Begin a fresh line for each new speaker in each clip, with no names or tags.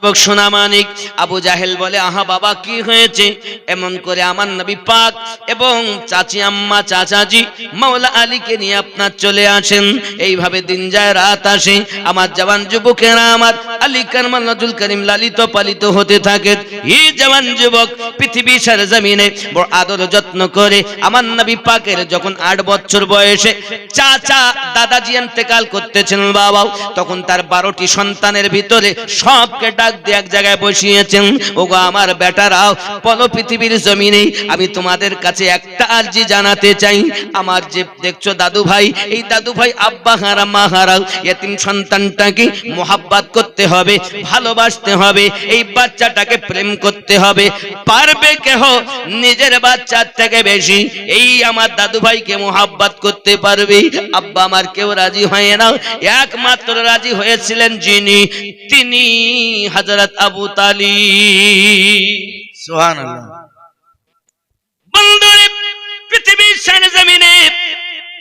যুবক সোনা মানিক আবু জাহেল বলে, আহা বাবা কি হয়েছে? এমন করে আমার নবী পাক এবং চাচি আম্মা চাচাজি মাওলা আলীকে নিয়ে আপনার চলে আসেন। এইভাবে দিন যায় রাত আসে, আমার জওয়ান যুবকেরা আমার আলী কারমাল্লাহুল করিম লালিত পালিত হতে থাকে। এই জওয়ান যুবক পৃথিবী সরজমিনে বড় আদর যত্ন করে আমার নবী পাকের যখন 8 বছর বয়সে চাচা দাদাজি ইন্তেকাল করতেছেন বাবা, তখন তার 12টি সন্তানের ভিতরে সবকে ডাক দিয়ে এক জায়গায় বসিয়েছেন। ওগো আমার বেটারাও, বলো পৃথিবীর জমিনে আমি তোমাদের কাছে একটা আরজি জানাতে চাই। আমার যে দেখছো দাদু ভাই, এই দাদু ভাই আব্বা হারা মা হারা এতিম সন্তানটাকে মোহাব্বত করতে হবে, ভালোবাসতে হবে, এই বাচ্চাটাকে প্রেম করতে হবে। পারবে কেহ নিজের বাচ্চার থেকে বেশি এই আমার দাদু ভাইকে মোহাব্বত করতে পারবে? আব্বা আমার কেউ রাজি হয় না, একমাত্র রাজি হয়েছিলেন যিনি, তিনি হযরত আবু তালিব।
সুবহানাল্লাহ।
বন্ধুরে, পৃথিবীর সরজমিনে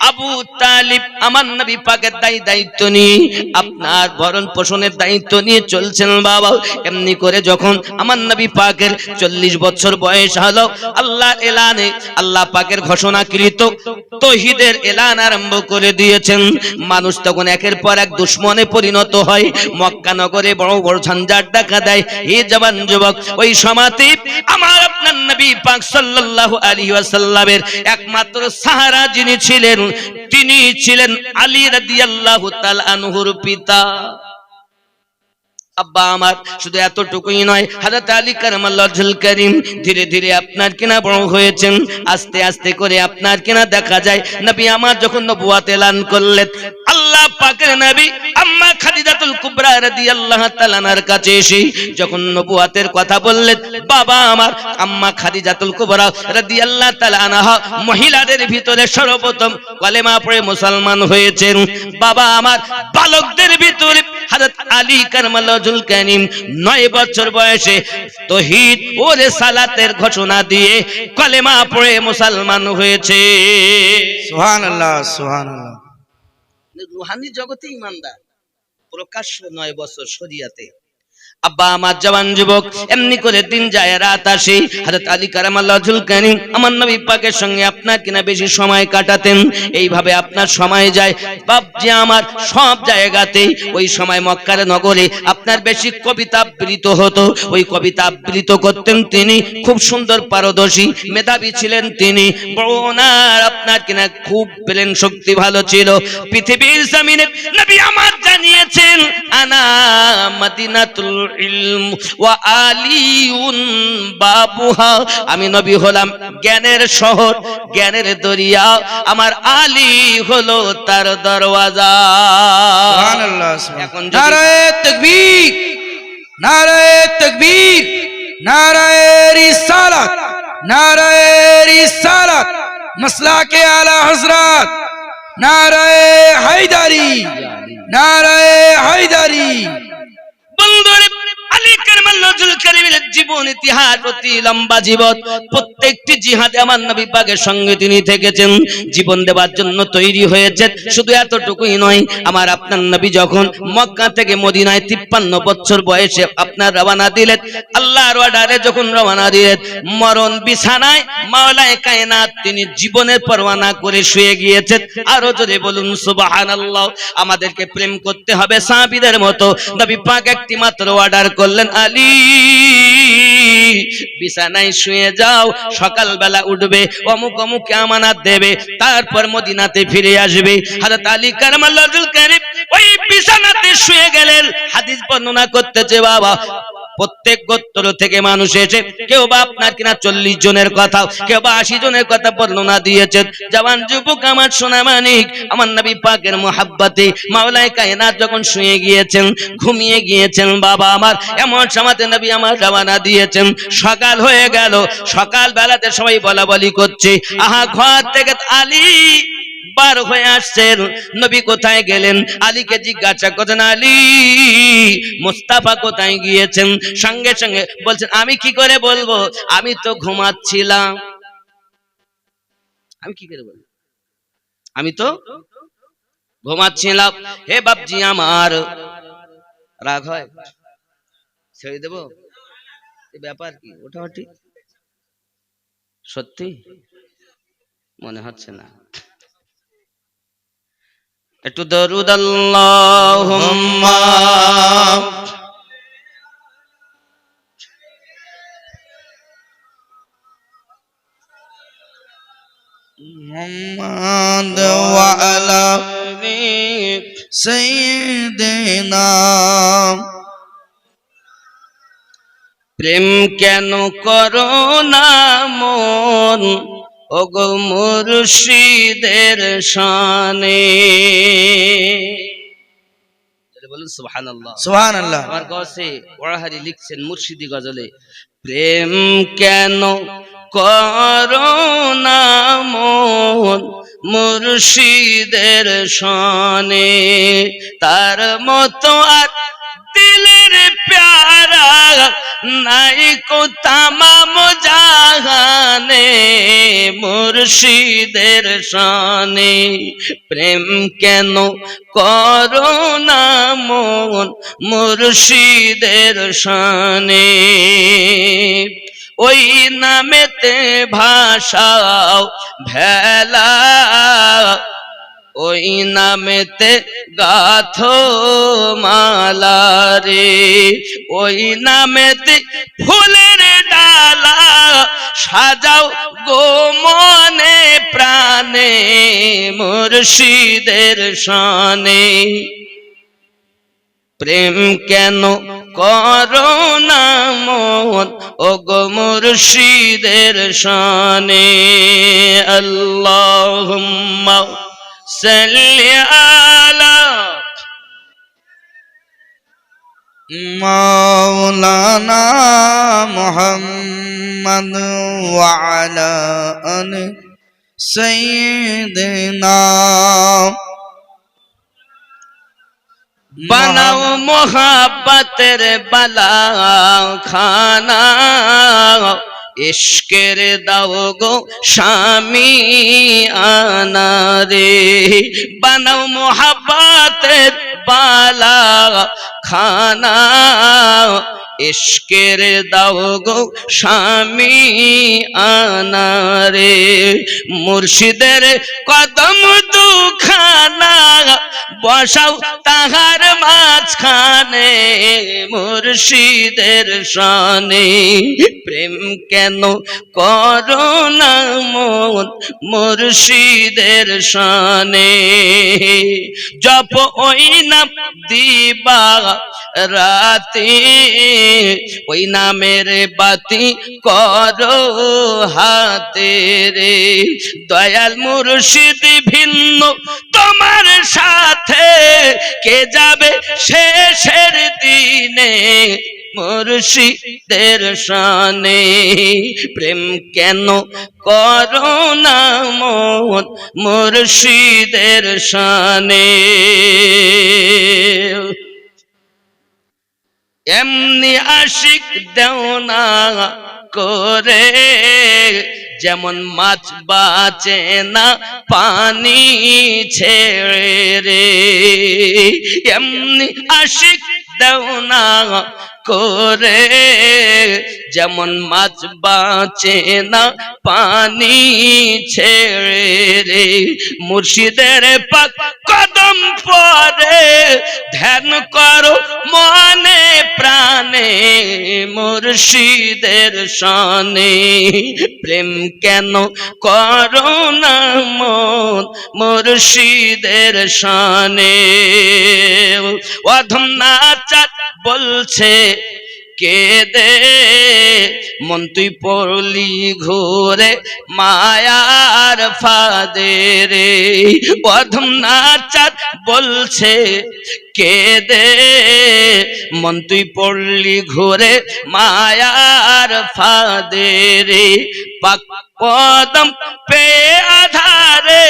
আবু তালিব আমার নবী পাকের দায়িত্ব নিয়ে আপনার ভরণ পোষণের দায়িত্ব নিয়ে চলছেন বাবা। এমনি করে যখন আমার নবী পাকের 40 বছর বয়স হলো, আল্লাহ এলানে আল্লাহ পাকের ঘোষণাকৃত তাওহীদের এলান আরম্ভ করে দিয়েছেন। মানুষ তখন একের পর এক দুশমনে পরিণত হয়, মক্কা নগরে বড় বড় ঝঞ্ঝাট দেখা দেয়। এই জওয়ান যুবক ওই সময়তে আমার আপনার নবী পাক সাল্লাল্লাহু আলাইহি ওয়াসাল্লামের একমাত্র সাহারা যিনি ছিলেন, তিনি ছিলেন আলী রাদিয়াল্লাহু তাআলা আনহুর পিতা। আব্বা আমার শুধু এতটুকুই নয়, হযরত আলী কারমাল্লাহুল করিম ধীরে ধীরে আপনার কিনা বড় হয়েছেন। আস্তে আস্তে করে আপনার কিনা দেখা যায় নবী আমার যখন নবুয়ত এলান করলেন, আল্লাহ পাকের নবী আম্মা খাদিজাতুল কুবরা রাদিয়াল্লাহু তাআলা আনহার কাছে এসে যখন নবুয়তের কথা বললেন, বাবা আমার আম্মা খাদিজাতুল কুবরা রাদিয়াল্লাহু তাআলা আনহা মহিলাদের ভিতরে সর্বপ্রথম কালেমা পড়ে মুসলমান হয়েছেন। বাবা আমার বালকদের ভিতরে হযরত আলী কারমাল্লাহুল করিম 9 বছর বয়সে তাওহীদ ও রিসালাতের ঘোষণা দিয়ে কালেমা পড়ে মুসলমান হয়েছে।
সুবহানাল্লাহ সুবহানাল্লাহ।
রূহানি জগতে ঈমানদার, প্রকাশ্য 9 বছর শরিয়াতে। আব্বা আমার জওয়ান যুবক এমনি করে দিন যায় রাত আসে, হযরত আলী কারমাল্লাহুল করিম আমার নবী পাকের সঙ্গে আপনার কিনা বেশি সময় কাটাতেন। এইভাবে আপনার সময় যায় বাপজি আমার সব জায়গাতে। ওই সময় মক্কার নগরে আপনার বেশি কবিতা আবৃত হতো, ওই কবিতা আবৃত করতেন তিনি। খুব সুন্দর পারদর্শী মেধাবী ছিলেন তিনি। বড় ওনার আপনার কিনা খুব ব্রেন শক্তি ভালো ছিল। পৃথিবীর জমিনে নবী আমার জানিয়েছেন, আনা মদিনাতুল ইলম ওয়া আলিউন বাবুহা, আমি নবী হলাম জ্ঞানের শহর, জ্ঞানের দরিয়া, আমার আলী হলো তার দরওয়াজা।
সুবহানাল্লাহ।
এখন
নারায়ে তাকবীর, নারায়ে তাকবীর, নারায়ে রিসালাত, নারায়ে রিসালাত, মাসলাকে আলা হযরত, নারায়ে হায়দারি, নারায়ে হায়দারি।
বন্ধুরে, আলী কারমাল্লাহুল করিমের জীবন ইতিহাস অতি লম্বা জীবন। প্রত্যেকটি জিহাদে আমার নবী পাকের সঙ্গে তিনি থেকেছেন, জীবন দেওয়ার জন্য তৈরি হয়েছেন। শুধু এতটুকুই নয়, আমার আপনার নবী যখন মক্কা থেকে মদিনায় 53 বছর বয়সে আপনার রওনা দিলেন, আল্লাহর অর্ডারে যখন রওনা দিলেন, মরণ বিছানায় মাওলায়ে কায়নাত তিনি জীবনের পরোয়া করে শুয়ে গিয়েছেন। আরো জোরে বলুন সুবহানাল্লাহ। আমাদেরকে প্রেম করতে হবে সাহাবীদের মতো। নবী পাক একটি মাত্র অর্ডার করলেন, আলী বিছানায় শুয়ে যাও, সকালবেলা উঠবে, অমুক অমুক আমানত দেবে, তারপর মদিনাতে ফিরে আসবে। হযরত আলী কারমাল্লাহুল করিম ওই বিছানাতে শুয়ে গেলেন। হাদিস বর্ণনা করতেছে বাবা, প্রত্যেক গোত্র থেকে মানুষ এসে কেউ বা আপনার কিনা 40 জনের কথা, কেউ বা 80 জনের কথা বর্ণনা দিয়েছেন। জওয়ান যুবক আমার সোনা মানিক, আমার নবী পাকের মোহাব্বতে মাওলায়ে কায়নাত যখন শুয়ে গিয়েছেন, ঘুমিয়ে গিয়েছেন বাবা আমার, এমন সময়তে নবী আমার রওনা দিয়েছেন। সকাল হয়ে গেল, সকাল বেলাতে সবাই বলা বলি করছে, আহা ঘর থেকে আলী বার হয়ে আসছেন। নবী কোথায় গেলেন? আলীকে জিজ্ঞাসা করছেন, আলী মুস্তাফা কোথায় গিয়েছেন? সঙ্গে সঙ্গে বলছেন, আমি কি করে বলবো, আমি তো ঘুমাচ্ছিলাম। আমি কি করে বলবো, আমি তো ঘুমাচ্ছিলাম। হে বাপজি আমার, রাগ হয়? ছেড়ে দেব? ব্যাপার কি ওটা? ঠিক সত্যি মনে হচ্ছে না। একটু দরুদ আল্লাহুম্মা
মুহাম্মদ ওয়া আলা সাইয়্যিদিনা।
প্রেম কেন করো না মন ওগো মুর্শিদের শানে? বলুন সুবহানাল্লাহ।
সুবহানাল্লাহ।
আমার কাছে ওয়াহারি লিখছেন মুর্শিদি গজলে, প্রেম কেন করো না মন মুর্শিদের শানে, তার মতো আর দিলের প্যারা নাই কো তামাম জাহানে, মুর্শিদের শানে। প্রেম কেন করো না মন মুর্শিদের শানে, ওই নামেতে ভাষাও ভেলা, ওই নামেতে গাথো মালা রে, ওই নামেতে ফুলের ডালা সাজাও গো মনে প্রাণে, মুর্শিদের শানে। প্রেম কেন করো না মন ওগো মুর্শিদের শানে। আল্লাহুম্মা সাল্লি আলা
মাওলানা মুহাম্মদ ওয়া আলা আলি সাইয়্যিদিনা।
বানাও মোহাব্বতের বালা খানা, ইশকের দাও গো স্বামী আনা রে, বানাও মোহাব্বতের বালা খানা, ইশকের দাও গো স্বামী আনা রে, মুর্শিদের কদম দুখানা বসাও তাহার মাঝখানে, মুর্শিদের শানে। প্রেম কেন করো না মন মুর্শিদের শানে, জপ ওই নাম দিবা রাতে, ওই নামের বাতি করো হাতে রে, দয়াল মুর্শিদ ভিন্ন তোমার সাথে কে যাবে শেষের দিনে, মুর্শিদের শানে। প্রেম কেন করো না মন মুর্শিদের শানে, এমনি আশিক দেও না করে যেমন মাছ বাঁচে না পানি ছেড়ে রে, এমনি আশিক দেও না করে যেমন মাছ বাঁচে না পানি ছেড়ে রে, মুর্শিদের পাক কদম পরে ধ্যান করো মনে প্রাণে, মুর্শিদের শানে। প্রেম কেন করো না মন মুর্শিদের শানে, অধম নাচার বলছে কে দে মন তুই পড়লি ঘুরে মায়ার ফাঁদে রে, অধম নাচার বলছে কে দে মন তুই পড়লি ঘুরে মায়ার ফাঁদে রে, পাক কদম পে আধারে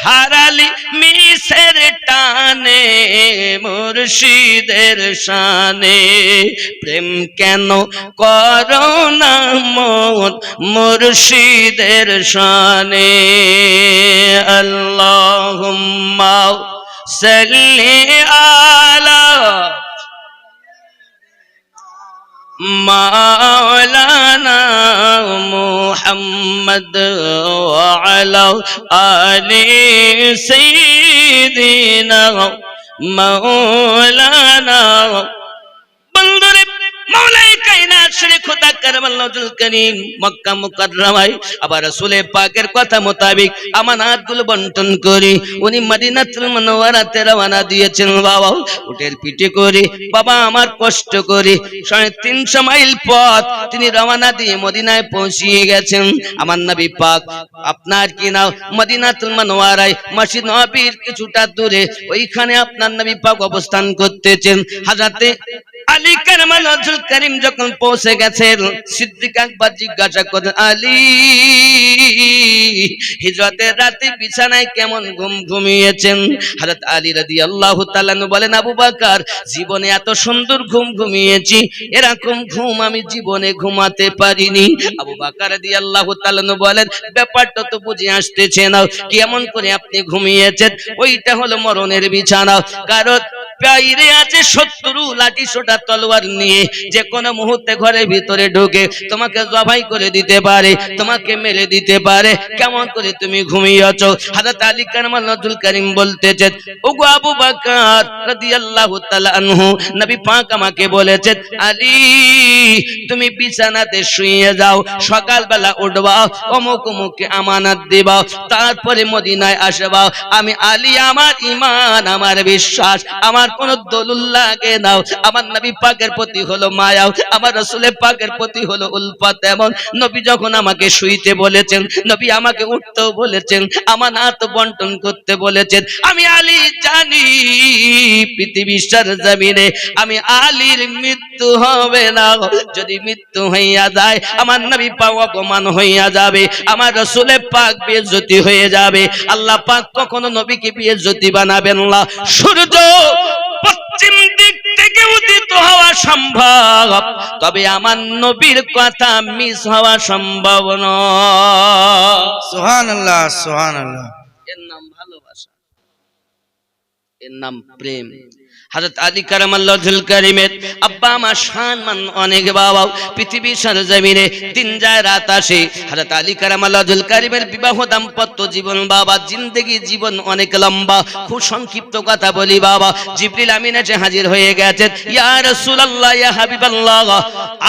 হারালি মিশের টানে, মুর্শিদের শানে। প্রেম কেন করো না মন মুর্শিদের শানে। আল্লাহুম্মা সাল্লি আলা মাওলানা মুহাম্মদ ওয়া আলা আলি সাইয়্যিদিনা মাওলানা বন্ধুরে মাওলাই কায়নাত শ্রী খোদা কারবালাহুল করিম মক্কা মুকাররমায় আবার রাসূল পাকের কথা মোতাবেক আমানাতগুলো বন্টন করে উনি মদিনাতুল মুনাওয়ারাতে রওনা দিয়েছেন বাবা উটের পিঠে করে বাবা আমার কষ্ট করে 350 মাইল পথ তিনি রওনা দিয়ে মদিনায় পৌঁছিয়ে গেছেন আমার নবী পাক আপনার কি নাও মদিনাতুল মুনাওয়ারায় মসজিদ নববীর কিছুটা দূরে ওইখানে আপনার নবী পাক অবস্থান করতেছেন হযরতে আলী কারমানুল করিম যখন পৌঁছে গেছেন সিদ্দিক আকবর জিজ্ঞাসা করেন আলী হিজরতের রাতে বিছানায় কেমন ঘুমিয়েছেন হযরত আলী রাদিয়াল্লাহু তাআলা বলেন আবু বকর জীবনে এত সুন্দর ঘুমিয়েছি এরকম ঘুম আমি জীবনে ঘুমাতে পারিনি আবু বকর রাদিয়াল্লাহু তাআলা বলেন ব্যাপারটা তো বুঝে আসতেছে না কেমন করে আপনি ঘুমিয়েছেন ওইটা হলো মরণের বিছানা কারণ বাইরে আছে শত্রু লাঠি সোটা তলোয়ার নিয়ে যে কোনো মুহূর্তে ঘরের ভিতরে ঢুকে তোমাকে জবাই করে দিতে পারে তোমাকে মেরে দিতে পারে কেমন করে তুমি ঘুমিয়েছো হযরত আলী কারমানুল করিম বলতেছেন ওগো আবু বকর রাদিয়াল্লাহু তাআলা আনহু নবী পাক আমাকে বলেছেন আলী তুমি বিছানাতে শুয়ে যাও সকালবেলা উঠবা অমুক অমুককে আমানত দিবা তারপরে মদিনায় আসবা আমি আলী আমার ঈমান আমার বিশ্বাস আমার কোন দলিল লাগে না আমার নবী পাকের প্রতি হলো মায়া আমার রাসূলের পাকের প্রতি হলো উলফত এমন নবী যখন আমাকে শুইতে বলেছেন নবী আমাকে উঠতে বলেছেন আমানত বন্টন করতে বলেছেন আমি আলী জানি পৃথিবীর জমিনে আমি আলীর মৃত্যু হবে না যদি মৃত্যু হইয়া যায় আমার নবী পাক অপমান হইয়া যাবে আমার রাসূলের পাক বেইজ্জতি হয়ে যাবে আল্লাহ পাক কখনো নবীকে বেইজ্জতি বানাবেন না সূর্য পশ্চিম দিক থেকে উদিত হওয়া সম্ভব তবে আমার নবীর কথা মিস হওয়া সম্ভব নয়
সুবহানাল্লাহ সুবহানাল্লাহ
এর নাম ভালোবাসা এর নাম প্রেম হযরত আলী কারমাল্লাহুল করিমের আব্বা আমার সম্মান অনেক বাবা পৃথিবীর সরজমিনে দিন যায় রাত আসে হযরত আলী কারমাল্লাহুল করিমের বিবাহ দাম্পত্য জীবন বাবা জিন্দেগি জীবন অনেক লম্বা খুব সংক্ষিপ্ত কথা বলি বাবা জিবরিল আমিন এসে হাজির হয়ে গেছেন ইয়া রাসূলুল্লাহ ইয়া হাবিবাল্লাহ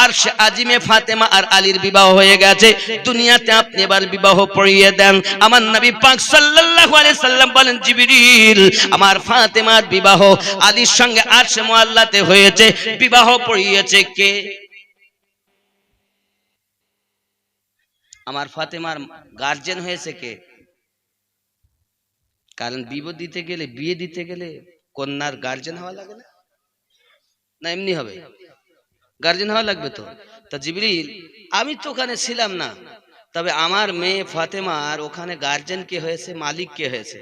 আরশ আজিমে ফাতেমা আর আলীর বিবাহ হয়ে গেছে দুনিয়াতে আপনি এবার বিবাহ পড়িয়ে দেন আমার নবী পাক সাল্লাল্লাহু আলাইহি সাল্লাম বলেন জিবরিল আমার ফাতেমার বিবাহ আলীর সঙ্গে আরশে মুআল্লাতে হয়েছে বিবাহ পড়িয়েছে কে আমার ফাতেমার গার্জিয়ান হয়েছে কে কারণ বিয়ে দিতে গেলে কন্যার গার্জিয়ান হওয়া লাগে না না এমনি হবে গার্জিয়ান হওয়া লাগবে তো তা জিবরিল আমি তো ওখানে ছিলাম না তবে আমার মেয়ে ফাতেমার ওখানে গার্জিয়ান কে হয়েছে মালিক কে হয়েছে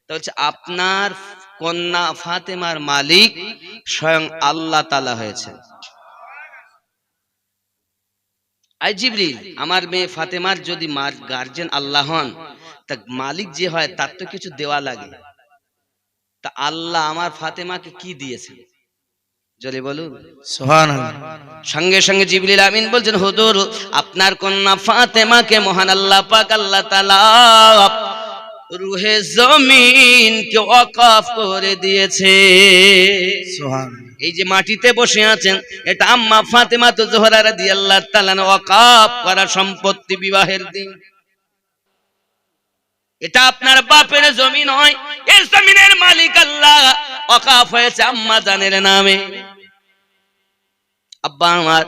তা হচ্ছে আপনার কন্যা ফাতেমার মালিক স্বয়ং আল্লাহ তাআলা হয়েছে আই জিবরিল আমার মেয়ে ফাতেমার যদি গার্জিয়ান আল্লাহ হন তা মালিক যে হয় তার তো কিছু দেওয়া লাগে তা আল্লাহ আমার ফাতেমাকে কি দিয়েছে জোরে বলুন
সুবহানাল্লাহ
সঙ্গে সঙ্গে জিবরিল আমিন বলছেন হুজুর আপনার কন্যা ফাতেমাকে মহান আল্লাহ পাক আল্লাহ তাআলা রুহে জমিন কে ওয়াকফ করে দিয়েছে
সুবহানাল্লাহ
এই যে মাটিতে বসে আছেন এটা আম্মা ফাতেমা তো জোহরা রাদিয়াল্লাহু তাআলা ওয়াকফ করা সম্পত্তি বিবাহের দিন এটা আপনার বাপের জমি নয় এই জমিনের মালিক আল্লাহ ওয়াকফ হয়েছে আম্মা জানের নামে আব্বা আমার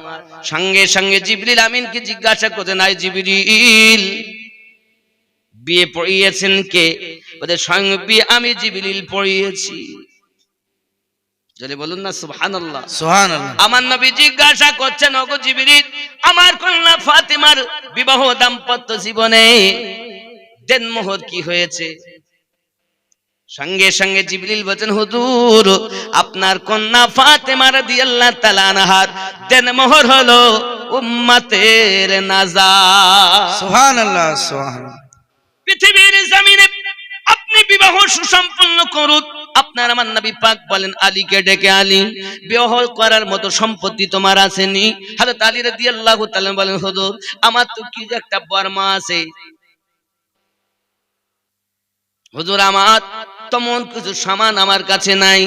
সঙ্গে সঙ্গে জিবরিল আমিনকে জিজ্ঞাসা করতেন আই জিবরিল বিয়ে পড়িয়েছেন কে ওদের সঙ্গে বিয়ে আমি জিবরিল পড়িয়েছি জলে বলুন না সুবহানাল্লাহ
সুবহানাল্লাহ
আমার নবী জিজ্ঞাসা করছেন ওগো জিবরিল আমার কন্যা ফাতেমার বিবাহ দাম্পত্য জীবনে দেনমোহর কি হয়েছে সঙ্গে সঙ্গে জিবরিল বলেন হুজুর আপনার কন্যা ফাতেমা রাদিয়াল্লাহু তাআলা আনহার দেনমোহর হলো উম্মতের নাজাত
সুবহানাল্লাহ সুবহানাল্লাহ
পৃথিবীর জমিনে আপনি বিবাহ সুসম্পন্ন করুন আপনার আমার নবী পাক বলেন আলীকে ডেকে, আলী বিবাহ করার মতো সম্পত্তি তোমার আসেনি? হযরত আলী রাদিয়াল্লাহু তাআলা বলেন হুজুর আমার তো কি যে একটা বর্মা আছে। হুজুর আমার তেমন কিছু সামান আমার কাছে নাই,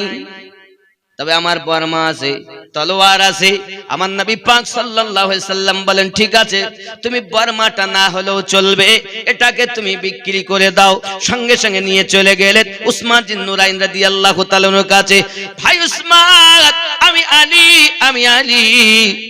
তবে আমার বর্মা আছে, তলোয়ার আছে। আমার নবী পাক সাল্লাল্লাহু আলাইহি সাল্লাম বলেন ঠিক আছে, তুমি বর্মাটা না হলেও চলবে, এটাকে তুমি বিক্রি করে দাও। সঙ্গে সঙ্গে নিয়ে চলে গেলেন উসমান বিন নুরাইন রাদিয়াল্লাহু তাআলার কাছে। ভাই উসমান, আমি আলী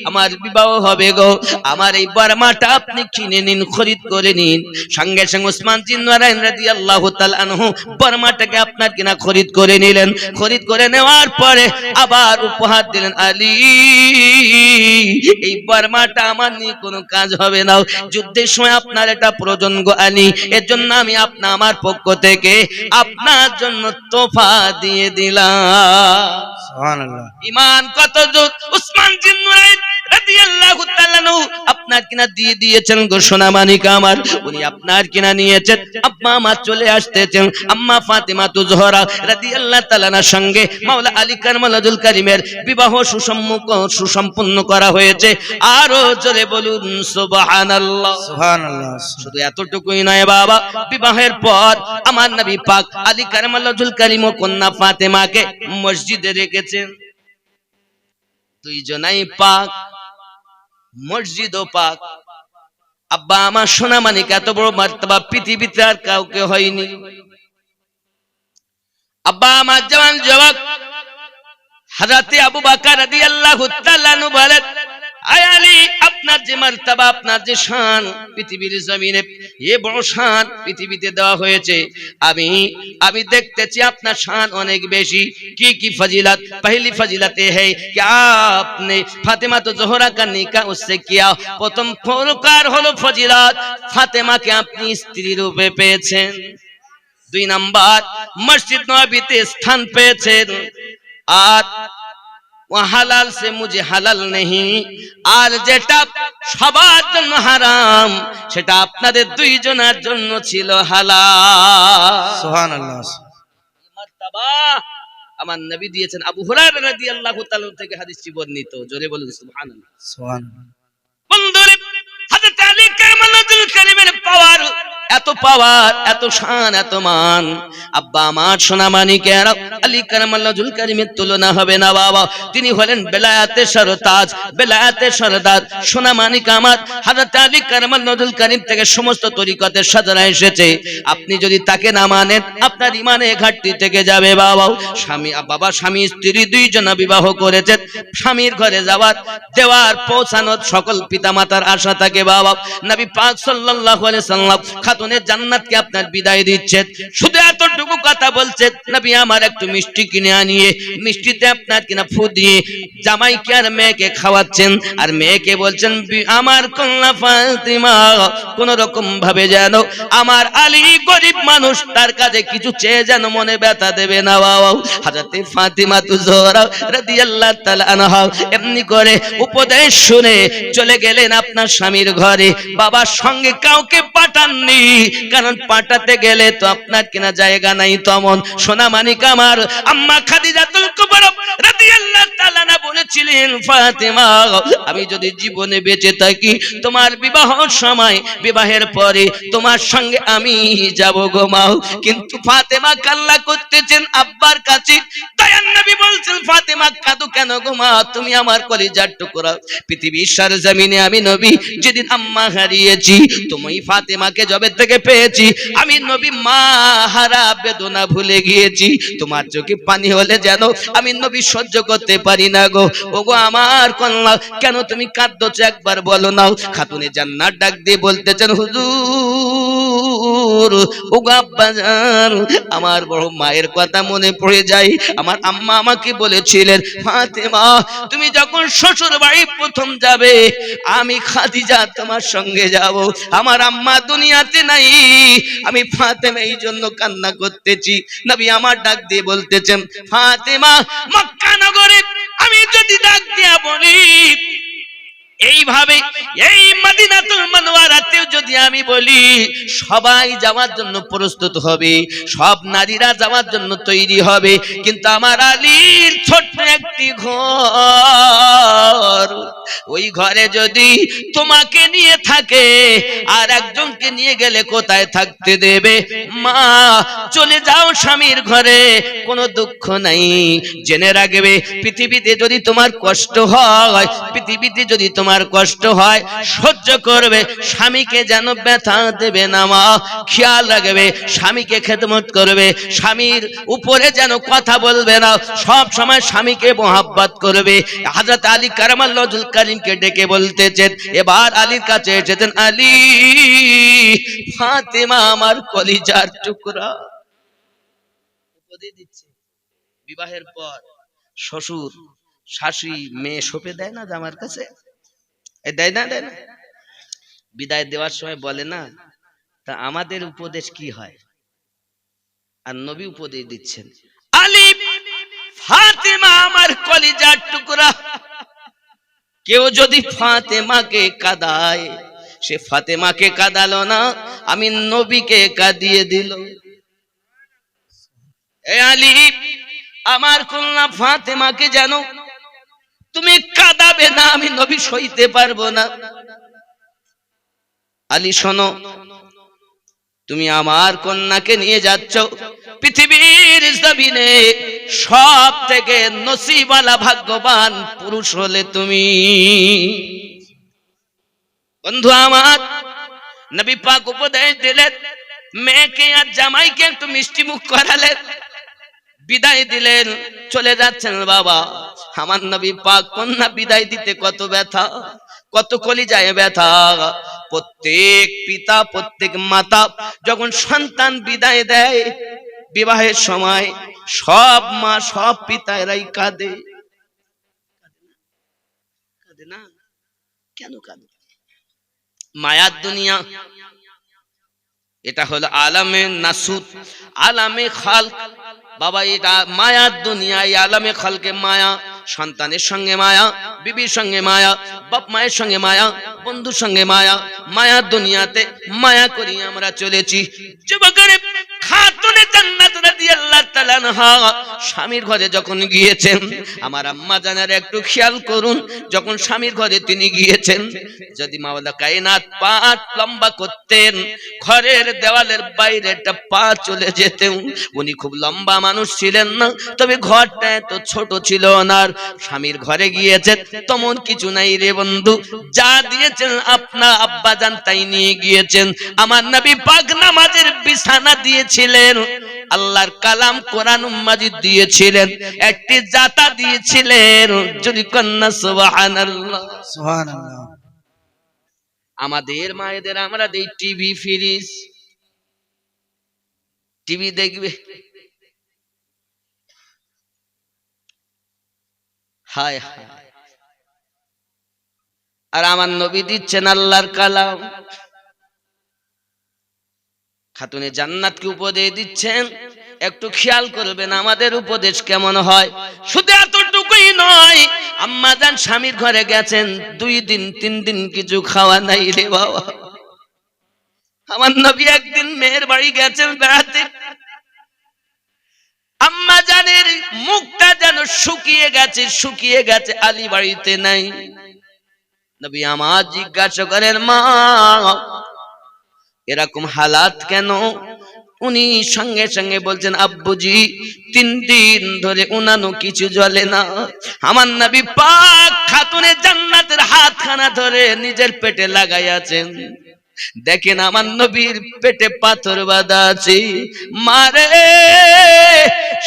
আমার বিবাহ হবে গো, আমার এই বর্মাটা আপনি কিনে নিন, খরিদ করে নিন। সঙ্গে সঙ্গে উসমান বিন নুরাইন রাদিয়াল্লাহু তাআলা আনহু বর্মাটাকে আপনার কিনা খরিদ করে নিলেন। খরিদ করে নেওয়ার পরে আবার উপহার দিলেন, আলী এই বর্মাটা আমার নিয়ে কোনো কাজ হবে না, যুদ্ধের সময় আপনার এটা প্রয়োজন গো আলী, এর জন্য আমি আমার পক্ষ থেকে আপনার জন্য তোফা দিয়ে দিলাম।
সুবহানাল্লাহ।
ইমান কত জোর! উসমান বিন নুরাইন রাদিয়াল্লাহু তাআলা আপনার কিনা দিয়ে দিয়েছেন গো সোনামানিক আমার, উনি আপনার কিনা নিয়েছেন। আম্মা আমার চলে আসতেছেন, আম্মা ফাতেমা তু জোহরা রাদিয়াল্লাহু তাআলার সঙ্গে মাওলা আলী কারমালাজুল কারীমের বিবাহ সুসম্পন্ন করা হয়েছে। আরো জোরে বলুন সুবহানাল্লাহ।
সুবহানাল্লাহ।
শুধু এতটুকুই নয় বাবা, বিবাহের পর আমার নবী পাক আলী কারমালাজুল কারীম ও কন্যা ফাতেমাকে মসজিদে রেখেছেন। দুইজনাই পাক, মসজিদও পাক। আব্বা আমার সোনামানিক এত বড় মার্তবা পৃথিবীতে আর কাউকে হয়নি। আব্বা আমার জওয়ান যুবক হযরতে আবু বকর রাদিয়াল্লাহু তাআলা আনহু বলেন, আয় আলী আপনার যে মার্তবা, আপনার যে শান পৃথিবীর জমিনে এ বড় শান পৃথিবীতে দেওয়া হয়েছে, আমি দেখতেছি আপনার শান অনেক বেশি। কি ফজিলত? पहली फजीलत ये है कि आपने फातिमा तो ज़ोहरा का निकाह उससे किया। प्रथम प्रकार হলো ফজিলত, ফাতেমাকে আপনি স্ত্রী রূপে পেয়েছেন। দুই নাম্বার, মসজিদ নববীতে স্থান পেয়েছেন। আর হালাল সে মুঝে হালাল নেই, আর যেটা সবার জন্য হারাম সেটা আপনাদের দুইজনের জন্য ছিল হালাল।
সুবহানাল্লাহ।
মারতাবা আমার নবী দিয়েছেন। আবু হুরায়রা রাদিয়াল্লাহু তাআলা থেকে হাদিসটি বর্ণিত, জোরে বলুন সুবহানাল্লাহ।
সুবহানাল্লাহ।
বন্ধুরে, হযরত আলী কারমালাজুল কারীমের পাওয়ার, এত শান, এত মান। আব্বা আমার সোনামানিকেরা, আলী কারমালাজুল কারীমের তুলনা হবে না বাবা। তিনি হলেন বেলায়েতের সরতাজ, বেলায়েতের সরদার। সোনামানিক আমার হযরত আলী কারমালাজুল কারীম থেকে সমস্ত তরিকতের সাজানা এসেছে। আপনি যদি তাকে না মানেন আপনার ইমানে ঘাটতি থেকে যাবে বাবা। স্বামী স্ত্রী দুইজনা বিবাহ করেছেন, স্বামীর ঘরে দেওয়ার পৌঁছানোর সকল পিতামাতার আশা থাকে বাবা। নবী পাক সাল্লাল্লাহু আলাইহি সাল্লাম খাতুনে জান্নাতকে আপনার বিদায় দিচ্ছেন। শুধু এতটুকু কথা বলছেন, নবী আমার একটু মিষ্টি কিনে আনিয়ে মিষ্টিতে আপনার কিনা ফু দিয়ে জামাইকে আর মেয়েকে খাওয়াচ্ছেন। আর মেয়েকে বলছেন, আমার কন্যা ফাতিমা কোন রকম ভাবে যেন আমার আলী গরিব মানুষ, তার কাছে কিছু চেয়ে যেন মনে ব্যথা দেবে না বাবা। হযরতে ফাতিমা তু জোহরা রাদিয়াল্লাহু তাআলা আনহা এমনি করে উপদেশ শুনে চলে গেলেন আপনার স্বামীর ঘরে। বাবার সঙ্গে কাউকে পাঠাননি, কারণ পাঠাতে গেলে তো আপনার কিনা জায়গা নাই। তেমন সোনামানিক আমার আম্মা খাদিজাতুল কুবরা রাদিয়াল্লাহু তাআলা বলেছিলেন, ফাতিমা আমি যদি জীবনে বেঁচে থাকি তোমার বিবাহের সময়, বিবাহের পরে তোমার সঙ্গে আমি যাব গো মা। কিন্তু ফাতেমা কান্না করতেছেন আব্বার কাছে। দয়ার নবী বলছেন, ফাতেমা কাঁদো কেন গো মা, তুমি আমার কলিজার টুকরা। পৃথিবীর সরজমিনে আমি নবী যেদিন আম্মা হারিয়েছি, তুমি ফাতেমাকে জবে থেকে পেয়েছি, আমি নবী মা হারা বেদনা ভুলে গিয়েছি। তোমার চোখে পানি হলে যেন আমি নবী সহ্য করতে পারি না গো। ওগো আমার কন্যা, কেন তুমি কাঁদছো একবার বলো না। খাতুনে জান্নাত ডাক দিয়ে বলতেছেন, হুজুর ওগো আব্বাজান, আমার বড় মায়ের কথা মনে পড়ে যায়। আমার আম্মা আমাকে বলেছিলেন, ফাতেমা তুমি যখন শ্বশুর বাড়ি প্রথম যাবে, আমি খাদিজা তোমার সঙ্গে যাব। আমার আম্মা দুনিয়াতে নাই, আমি ফাতেমা এই জন্য কান্না করতেছি। নবী আমার ডাক দিয়ে বলতেছেন, ফাতেমা মক্কা নগরে আমি যদি ডাক দিয়া বলি এইভাবে এই মদিনাতুল মুনাওয়ারাতে যদি আমি বলি সবাই যাওয়ার জন্য প্রস্তুত হবে, সব নারীরা যাওয়ার জন্য তৈরি হবে, কিন্তু আমার আলীর ছোট্ট একটি ঘর, ওই ঘরে যদি তোমাকে নিয়ে থাকে আর একজনকে নিয়ে গেলে কোথায় থাকতে দেবে? মা চলে যাও স্বামীর ঘরে, কোনো দুঃখ নাই। জেনে রাখবে পৃথিবীতে যদি তোমার কষ্ট হয়, পৃথিবীতে যদি তোমার কষ্ট হয় সহ্য করবে, স্বামীকে যেন ব্যথা দেবে না মা। খেয়াল রাখবে স্বামীকে খেদমত করবে, স্বামীর উপরে যেন কথা বলবে না, সব সময় স্বামীকে মোহাব্বত করবে। হযরত আলী কারামাল্লাহুল কারীমকে ডেকে বলতেছেন, এবার আলীর কাছে এসেছেন, আলী ফাতেমা আমার কলিজার টুকরা। উপদেশ দিচ্ছে বিবাহের পর শ্বশুর শাশুড়ি মেয়ে সঁপে দেয় না জামার কাছে, দেয় না দেয় না? বিদায় দেওয়ার সময় বলে না, তা আমাদের উপদেশ কি হয়? আর নবী উপদেশ দিচ্ছেন, আলী ফাতেমা আমার কলিজার টুকরা। কেউ যদি ফাতেমাকে কাঁদায়, সে ফাতেমাকে কাঁদালো না, আমি নবীকে কাঁদিয়ে দিল। এ আলী আমার কন্যা ফাতেমাকে জানো তুমি কাঁদাবে না, আমি নবী সইতে পারবো না। আলী শোনো, তুমি আমার কন্যাকে নিয়ে যাচ্ছ, পৃথিবীর জমিনে সব থেকে নসিবওয়ালা ভাগ্যবান পুরুষ হলে তুমি। বন্ধু আমার, নবী পাক উপদেশ দিলেন, মেয়েকে আর জামাইকে একটু মিষ্টি মুখ করালেন, বিদায় দিলেন, চলে যাচ্ছেন। বাবা আমার নবী পাক কন্যা বিদায় দিতে কত ব্যথা, কত কলিজায় ব্যথা। প্রত্যেক পিতা প্রত্যেক মাতা যখন সন্তান বিদায় দেয় বিবাহের সময়, সব মা সব পিতা এরাই কাঁদে। কাঁদে না? কেন কাঁদে? মায়ার দুনিয়া, এটা হলো আলামে নাসুত, আলামে খালক। বাবা এটা মায়ার দুনিয়া, এই আলামে খালকে মায়া, সন্তানের সঙ্গে মায়া, বিবির সঙ্গে মায়া, বাপ মায়ের সঙ্গে মায়া, বন্ধুর সঙ্গে মায়া। মায়ার দুনিয়াতে মায়া করি আমরা চলেছি। যুবকের খাতুনে জান্নাত রাদিয়াল্লাহু তাআলা আনহা স্বামীর ঘরে যখন গিয়েছেন, আমার আম্মা জানার একটু খেয়াল করুন, যখন স্বামীর ঘরে তিনি গিয়েছেন, যদি মাওলা কায়নাত পা লম্বা করতেন, ঘরের দেওয়ালের বাইরে একটা পা চলে যেতেন। উনি খুব লম্বা মানুষ ছিলেন না, তবে ঘরটা এত ছোট ছিল না। স্বামীর ঘরে গিয়েছেন, তেমন কিছু নাই রে বন্ধু, যা দিয়েছেন আপনা আব্বা জান তাই নিয়ে গিয়েছেন। আমার নবী পাক নামাজের বিছানা দিয়েছিলেন, আল্লাহর কালাম কোরআন মাজিদ দিয়েছিলেন, একটি জাতা দিয়েছিলেন। যদি কন্যা সুবহানাল্লাহ
সুবহানাল্লাহ।
আমাদের মায়েদের আমরা দেই টিভি, ফ্রিজ, টিভি দেখবে, হায় হায়। আর আমার নবী দিচ্ছেন আল্লাহর কালাম। খাতুনে জান্নাতকে উপদেশ দিচ্ছেন, একটু খেয়াল করবেন আমাদের উপদেশ কেমন হয়। শুধু এতটুকুই নয়, আম্মা জান স্বামীর ঘরে গেছেন, 2 দিন 3 দিন কিছু খাওয়া নাই রে বাবা। আমার নবী একদিন মেয়ের বাড়ি গেছেন বেড়াতে, আম্মা জানের মুখটা যেন শুকিয়ে গেছে, আলী বাড়িতে নাই। নবী আমার জিজ্ঞাসা করেন, মা এরকম হালাত কেন? উনি সঙ্গে সঙ্গে বলছেন, আব্বুজি 3 দিন ধরে উনানো কিছু জ্বলে না। আমার নবী পাক খাতুনে জান্নাতের হাতখানা ধরে নিজের পেটে লাগাইয়াছেন। দেখেন আমার নবীর পেটে পাথর বাঁধা আছে। মারে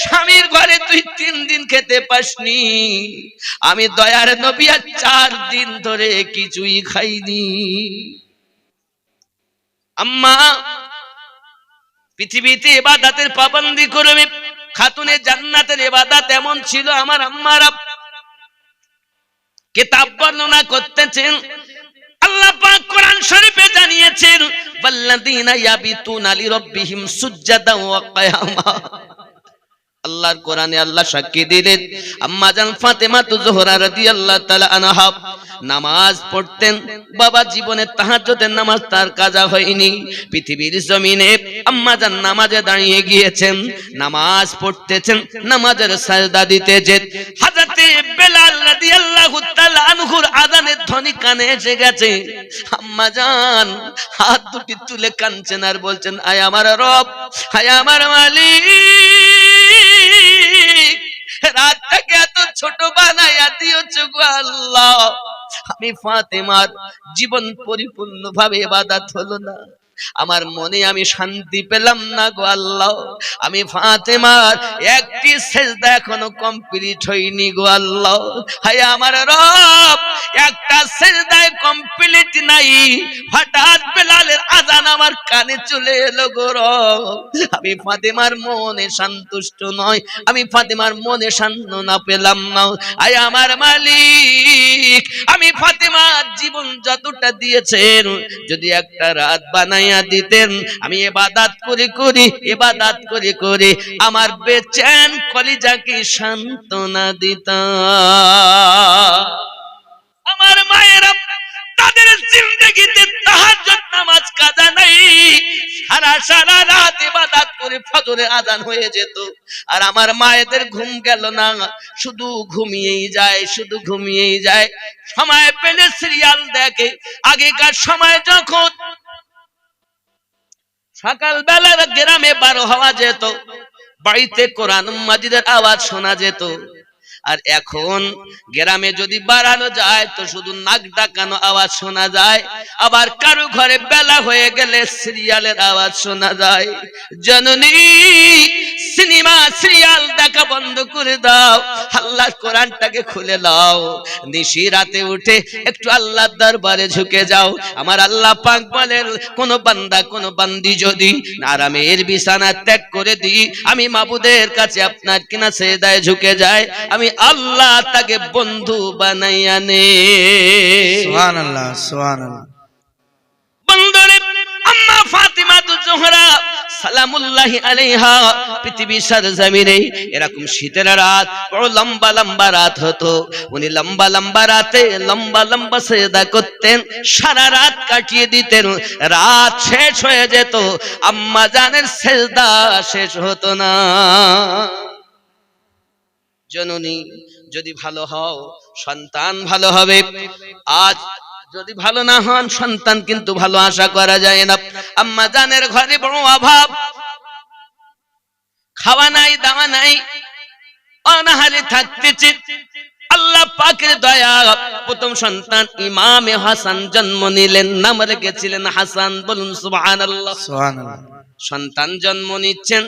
স্বামীর ঘরে তুই 3 দিন খেতে পাসনি, আমি দয়ার নবী আর 4 দিন ধরে কিছুই খাইনি। আম্মা পৃথিবীতে ইবাদতের পাবন্দি করবে, খাতুনে জান্নাতের ইবাদত এমন ছিল। আমার আম্মারা কিতাব বর্ণনা করতেছেন, আল্লাহ পাক কোরআন শরীফে জানিয়েছেন, ওয়াল্লাযীনা ইয়াবিতুনা লিরাব্বিহিম সুজদান ওয়া কিয়ামা। আল্লাহর কোরআনে আল্লাহ সাক্ষী দিলেন, আম্মা জান ফাতেমা জোহরা রাদিয়াল্লাহু তাআলা আনহা নামাজ পড়তেন। বাবা জীবনে তাহাজ্জুদের নামাজ তার কাজা হয়নি। পৃথিবীর জমিনে আম্মা জান নামাজে দাঁড়িয়ে গিয়েছেন, নামাজ পড়তেছেন, নামাজের সাজদা দিতেছেন। হযরতে বেলাল রাদিয়াল্লাহু তাআলা আনহুর আযানের ধ্বনি কানে এসে গেছে। আম্মা জান হাত দুটি তুলে কাঁদছেন আর বলছেন, আয় আমার রব, আয় আমার মালিক, রাতটাকে এত ছোট বানাইয়া দিয়েছো গো আল্লাহ। আমি ফাতেমার জীবন পরিপূর্ণভাবে ইবাদত হলো না, আমার মনে আমি শান্তি পেলাম না গো আল্লাহ। আমি ফাতেমার একটি সিজদা এখনো কমপ্লিট হয়নি গো আল্লাহ। হায় আমার রব, একটা সিজদায় কমপ্লিট নাই, হঠাৎ বেলালের আযান আমার কানে চলে এলো গো রব। আমি ফাতেমার মনে সন্তুষ্ট নয়, আমি ফাতেমার মনে সান্ত্বনা পেলাম না। আয় আমার মালিক, আমি ফাতেমার জীবন যতটা দিয়েছেন যদি একটা রাত বানাইয়া দিতেন, আমি ইবাদত করে করে আমার বেচেন কলিজাকে সান্ত্বনা দিতাম। আমার মায়েরা তাদের জিন্দেগিতে তাহাজ্জুদ নামাজ কাজা নাই, সারা রাত ইবাদত করে ফজরে আযান হয়ে যেত, আর আমার মায়েদের ঘুম গেল না, শুধু ঘুমিয়েই যায়। সময় পেলে সিরিয়াল দেখে। আগেকার সময় যখন সকাল বেলার গ্রামে 12 হওয়া যেত, বাড়িতে কোরআন মাজিদের আওয়াজ শোনা যেত। আর এখন গ্রামে যদি বাড়ানো যায় তো শুধু নাক ডাকানো আওয়াজ শোনা যায়, আবার কারো ঘরে বেলা হয়ে গেলে সিরিয়ালের আওয়াজ শোনা যায়। জননী, সিনেমা সিরিয়াল দেখা বন্ধ করে দাও, আল্লাহর কোরআনটাকে খুলে দাও। নিশি রাতে উঠে একটু আল্লাহর দরবারে ঝুঁকে যাও। আমার আল্লাহ পাক বলেন, কোন বান্দা কোন বান্দি যদি আরামের বিছানা ত্যাগ করে দিই, আমি মাবুদের কাছে আপনার কিনা সেজদায় ঝুঁকে যায়, আমি আল্লাহ তাকে বন্ধু বানাইয়া নে।
সুবহানাল্লাহ, সুবহানাল্লাহ।
বন্ধুরে, আম্মা ফাতিমা জোহরা সালামুল্লাহি আলাইহা পৃথিবীর সরজমিনে এরকম শীতের রাত, বড় লম্বা লম্বা রাত হতো। উনি লম্বা লম্বা রাতে লম্বা লম্বা সেজদা করতেন, সারা রাত কাটিয়ে দিতেন। রাত শেষ হয়ে যেত, আম্মা জানের সেজদা শেষ হতো না। জননী, যদি ভালো হও সন্তান ভালো হবে। আজ যদি ভালো না হন সন্তান কিন্তু ভালো আশা করা যায় না। আম্মা জানের ঘরে বড় অভাব, খাওয়া নাই দাওয়া নাই, অনাহারে থাকতেছে। আল্লাহ পাকের দয়া, প্রথম সন্তান ইমামে হাসান জন্ম নিলেন, নাম রেখেছিলেন হাসান। বলুন সুবহানাল্লাহ,
সুবহানাল্লাহ।
সন্তান জন্ম নিচ্ছেন,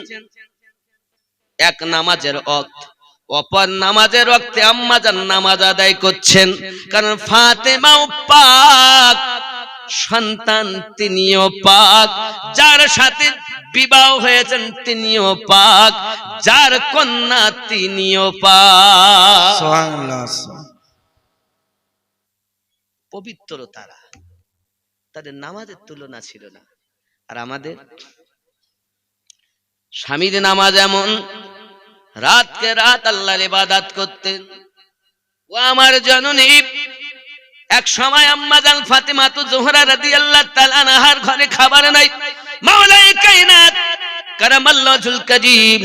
এক নামাজের ওয়াক্ত, অপর নামাজের ওয়াক্তে আম্মা জান নামাজ আদায় করছেন। কারণ ফাতেমাও পাক, সন্তান তিনিও পাক, যার সাথে বিবাহ হয়েছেন তিনিও পাক, যার কন্যা তিনিও পাক।
সুবহানাল্লাহ।
পবিত্র তারা, তাদের নামাজের তুলনা ছিল না। আর আমাদের স্বামীর নামাজ এমন, রাতকে রাত আল্লাহর ইবাদত করতেন। ও আমার জননী, এক সময় আম্মা জান ফাতেমা জোহরা রাদিয়াল্লাহু তাআলা আনহার ঘরে খাবার নাই। মাওলায়ে কায়নাত কারামাল্লাহু ওয়াজহুল কারীম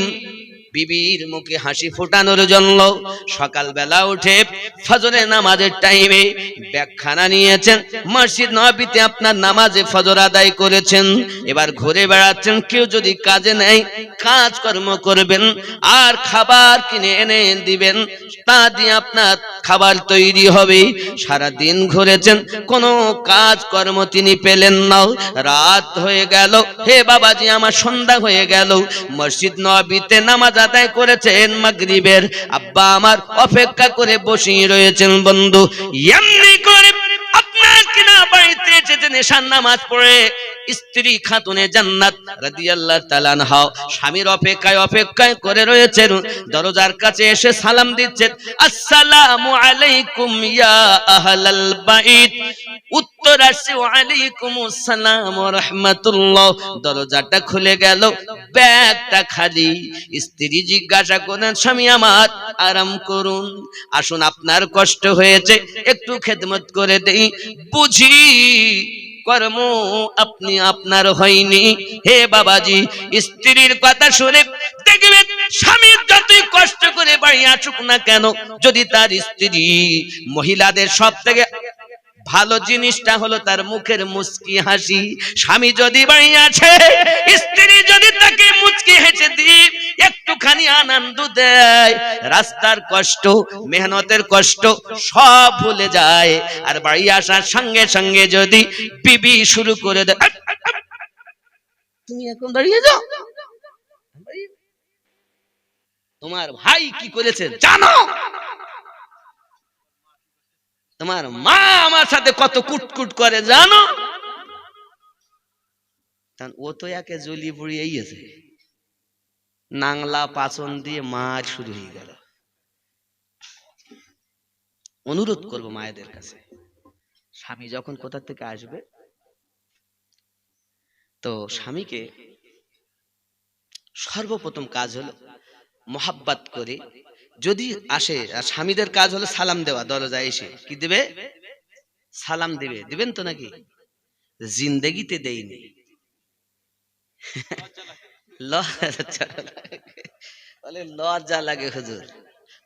বিবির মুখে হাসি ফোটানোর জন্য সকালবেলা উঠে ফজরের নামাজের টাইমে ব্যাগখানা নিয়েছেন, মসজিদ নববীতে আপনার নামাজে ফজর আদায় করেছেন। এবার ঘুরে বেড়াচ্ছেন, কেউ যদি কাজে নেই কাজকর্ম করবেন আর খাবার কিনে এনে দিবেন, তা দিয়ে আপনার খাবার তৈরি হবে। সারা দিন ঘুরেছেন, কোনো কাজকর্ম তিনি পেলেন না। রাত হয়ে গেল, হে বাবাজি আমার সন্ধ্যা হয়ে গেল। মসজিদ নববীতে নামাজ আদায় করেছেন মাগরিবের, আব্বা আমার অপেক্ষা করে বসে রয়েছেন। বন্ধু, এমনি করে আপনার কিনা বাড়িতে এসেছেন এশার নামাজ পড়ে, স্ত্রী খাতুনে জান্নাত রাদিয়াল্লাহু তাআলা আনহা স্বামীর অপেক্ষায় করে রয়েছেন। দরজার কাছে এসে সালাম দিচ্ছেন, আসসালামু আলাইকুম ইয়া আহলাল বাইত। উত্তর আসছে, ওয়া আলাইকুমুস সালাম ওয়া রাহমাতুল্লাহ। দরজাটা খুলে গেল, ব্যাগটা খালি। স্ত্রী জিজ্ঞাসা করেন, স্বামী আমার আরাম করুন, আসুন আপনার কষ্ট হয়েছে একটু খেদমত করে দেই, বুঝি কর্ম আপনি আপনার হয়নি। হে বাবাজি, স্ত্রীর কথা শুনে দেখবেন স্বামী যতই কষ্ট করে বাড়ি আসুক না কেন, যদি তার স্ত্রী, মহিলাদের সব থেকে ভালো জিনিসটা হলো তার মুখের মুচকি হাসি। স্বামী যদি বাড়ি আছে, স্ত্রী যদি তাকে মুচকি হেসে দিয়ে একটুখানি আনন্দ দেয়, রাস্তার কষ্ট, মেহনতের কষ্ট সব ভুলে যায়। আর বাড়ি আসার সঙ্গে সঙ্গে যদি বিবি শুরু করে দেয়, তুমি এখন দাঁড়িয়ে যাও, তোমার ভাই কি করেছে জানো, তোমার মা আমার সাথে কত কুটকুট করে জানো, ও তো একে জলি পুড়িয়েই গেছে, নাংলা পাচন দিয়ে মার শুরু হয়ে গেল। অনুরোধ করবো মায়েদের কাছে, স্বামী যখন কোথা থেকে আসবে, তো স্বামীকে সর্বপ্রথম কাজ হলো মোহাব্বত করে, যদি আসে, আর স্বামীদের কাজ হলো সালাম দেওয়া, দরজায় এসে কি দেবে, সালাম দেবে, দিবেন তো নাকি? জিন্দেগিতে দেইনি, লজ্জা লাগে হুজুর,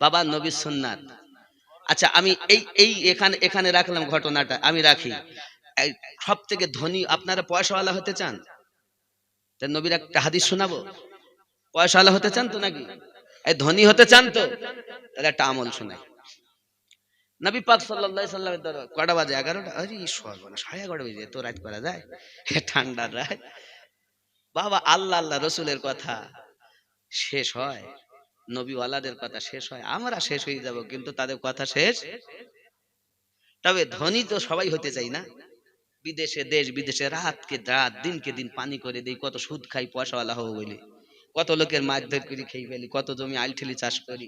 বাবা নবীর সুন্নাত। আচ্ছা, আমি এই এখানে রাখলাম ঘটনাটা, আমি রাখি। সব থেকে ধনী, আপনারা পয়সাওয়ালা হতে চান? নবীর একটা হাদিস শোনাবো, পয়সাওয়ালা হতে চান তো নাকি, এই ধনী হতে চান তো, তাহলে একটা আমল শোনাই। নবী পাক সাল্লাল্লাহু আলাইহি সাল্লামের দরবার, কটা বাজে? 11টা। আরে সর্বনাশ, 11:30 বাজে, তো রাত করা যায়? ঠান্ডার রাত বাবা, আল্লাহ আল্লাহ রসুলের কথা শেষ হয়, নবীওয়ালাদের কথা শেষ হয়, আমরা শেষ হয়ে যাব, কিন্তু তাদের কথা শেষ। তবে ধনী তো সবাই হতে চাই না, বিদেশে, দেশ বিদেশে রাতকে রাত, দিনকে দিন পানি করে দেই, কত সুদ খাই পয়সাওয়ালা হবো বলি, কত লোকের মারধর করে খেয়ে ফেলি, কত জমি আলঠেলি চাষ করি।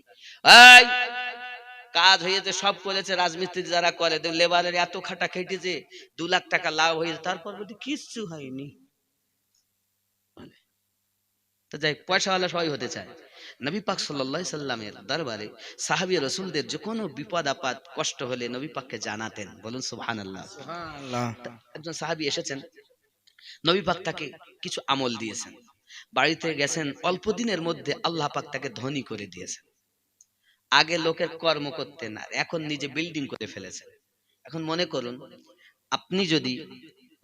এই কাজ হয়েছে, সব করেছে, রাজমিস্ত্রি যারা করে, লেবারের এত খাটা খেটেছে, 2 লাখ টাকা লাভ হয়েছে, তারপর বলতে কিচ্ছু হয়নি। তো যাই, পয়সাওয়ালা সবাই হতে চায়। নবী পাক সাল্লাল্লাহু আলাইহি সাল্লামের দরবারে সাহাবী রাসূলদের যে কোনো বিপদ আপদ কষ্ট হলে নবী পাককে জানাতেন, বলুন সুবহানাল্লাহ।
সুবহানাল্লাহ।
একজন সাহাবী এসেছেন, নবী পাক তাকে কিছু আমল দিয়েছেন, বাড়িতে গেছেন, অল্প দিনের মধ্যে আল্লাহ পাক তাকে ধনী করে দিয়েছেন। আগে লোকের কর্ম করতেন না, এখন নিজে বিল্ডিং করে ফেলেছেন। এখন মনে করুন, আপনি যদি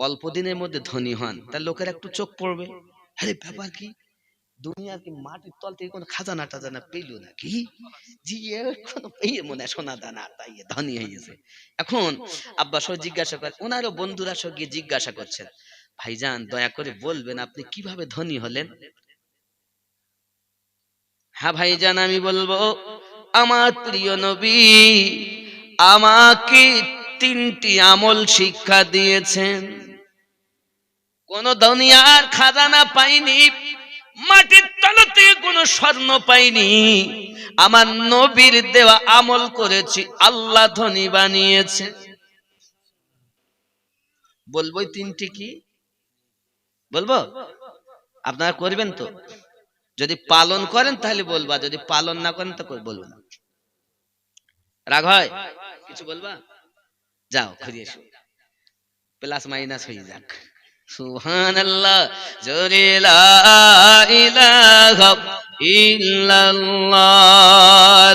অল্প দিনের মধ্যে ধনী হন, তাহলে লোকের একটু চোখ পড়বে, আরে ব্যাপার কি, দুনিয়ার কি মাটির তল থেকে কোনো খাজানা টাজানা পেল নাকি, জি কোনো পেয়ে মনে হয় সোনা দানা, তাই ধনী হয়ে গেছে। এখন আব্বা সব জিজ্ঞাসা করে, ওনারও বন্ধুরা সব গিয়ে জিজ্ঞাসা করছেন, ভাইজান দয়া করে বলবেন আপনি কিভাবে ধনী হলেন? হ্যাঁ ভাইজান, আমি বলবো, আমার প্রিয় নবী আমাকে 3টি আমল শিক্ষা দিয়েছেন। কোন দুনিয়ার খাজানা পাইনি, মাটির তলা থেকে কোনো স্বর্ণ পাইনি, আমার নবীর দেওয়া আমল করেছি, আল্লাহ ধনী বানিয়েছে। বলবো 3টি কি বলবো, আপনারা করবেন তো? যদি পালন করেন তাহলে বলবা, যদি পালন না করেন তো বলবো না। রাগ হয়? কিছু বলবা? যাও ঘুরিয়ে এসো, প্লাস মাইনাস হয়ে যাক। সুবহানাল্লাহ, জোরে লা ইলাহা ইল্লাল্লাহ,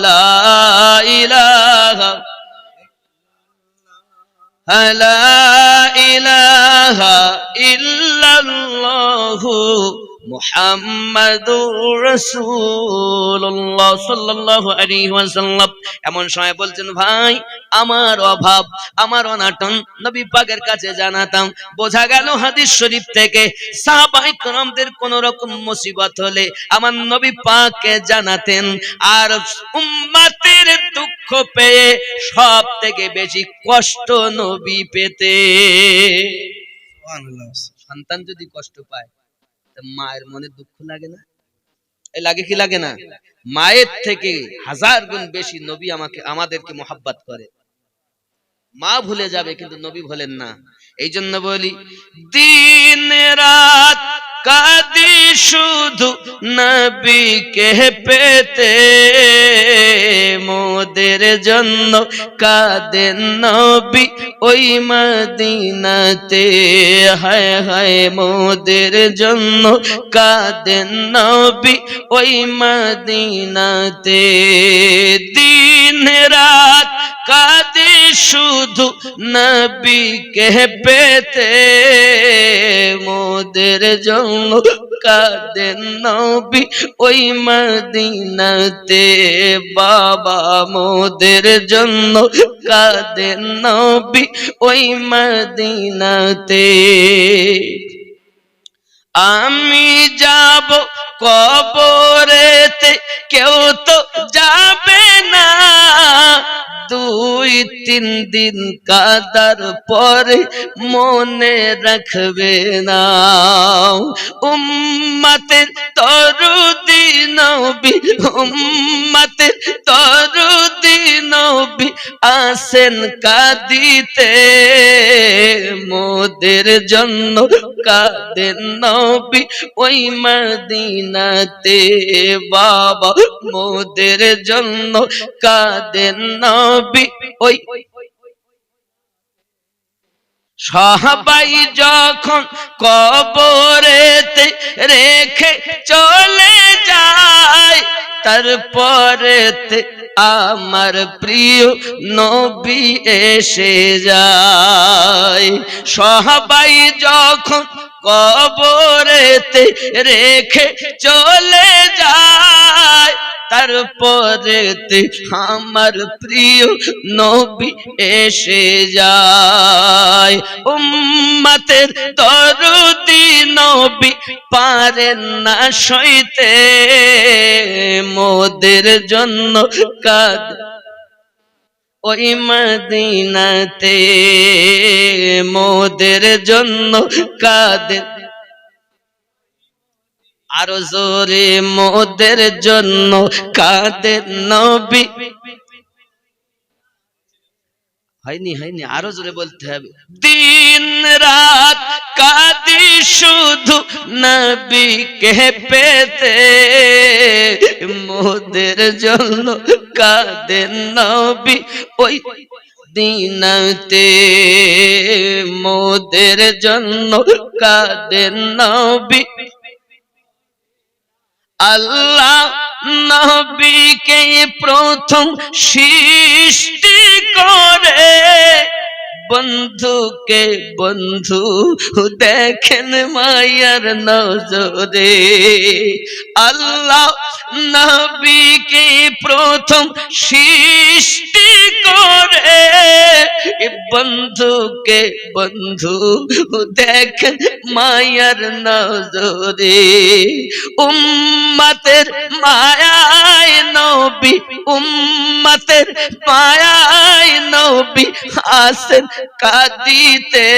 লা ইলাহা ইল্লাল্লাহু মুহাম্মাদুর রাসূলুল্লাহ সাল্লাল্লাহু আলাইহি ওয়াসাল্লাম। এমন সময় বলছেন, ভাই আমার অভাব, আমার অনাটন নবী পাকের কাছে জানাতাম। বোঝা গেল হাদিস শরীফ থেকে, সাহাবায়ে কেরামদের কোন রকম মুসিবত হলে আমার নবী পাককে জানাতেন, আর উম্মতের দুঃখ পেয়ে সব থেকে বেশি কষ্ট নবী পেতে।
সুবহানাল্লাহ।
সন্তান যদি কষ্ট পায়, মায়ের মনে দুঃখ লাগে না? লাগে কি লাগে না? মায়ের থেকে 1000 গুণ বেশি নবী আমাদেরকে মোহাব্বত করে। মা ভুলে যাবে কিন্তু নবী ভুলেন না। এই জন্য বলি, দিন রাত কাঁদি শুধু নবীকে পেতে, মোদের জন্য কাঁদেন নবী ওই মদিনাতে। হায় হায় মোদের জন্য কাঁদেন নবী ওই মদিনাতে। দিন রাত কাঁদি শুধু নবীকে পেতে, মোদের জন্য কাঁদেন নবী ওই মদিনাতে। বাবা মোদের জন্য কাঁদেন নবী ওই মদিনাতে। আমি যাব কবরেতে, কেউ তো যাবে না, 2-3 দিন কাদার পরে মনে রাখবে না। উম্মতের দরুদি নবী, উম্মতের দরুদি নবী আসেন কাঁদিতে, মোদের জন্য কাঁদেন নবী ওই মদিনাতে। বাবা মোদের জন্য কাঁদেন নবী ওই। সবাই যখন কবরেতে রেখে চলে যায়, তারপরেতে আমার প্রিয় নবী এসে যায়। সবাই যখন কবরেতে রেখে চলে যায়, তারপরেতে আমার প্রিয় নবী এসে যায়। উম্মতের দরুদি নবী পারেন না সইতে, মোদের জন্য কাঁদেন ওই মদিনাতে, মোদের জন্য কাঁদেন। আরো জোরে মোদের জন্য কাঁদেন নবী। হয়নি হয়নি, আরো জোরে বলতে হবে। দিন রাত কাঁদি শুধু নবীকে পেতে, মোদের জন্য কাঁদেন নবী ওই মদিনাতে, মোদের জন্য কাঁদেন নবী। আল্লাহ নবীকে প্রথম সৃষ্টি করে, বন্ধুকে বন্ধু দেখেন মায়ার নজরে। আল্লাহ নবীকে প্রথম সৃষ্টি করে, বন্ধুকে বন্ধু দেখেন মায়ার নজরে। উম্মতের মায়ায় নবী, উম্মতের মায়ায় নবী আসেন কাঁদিতে,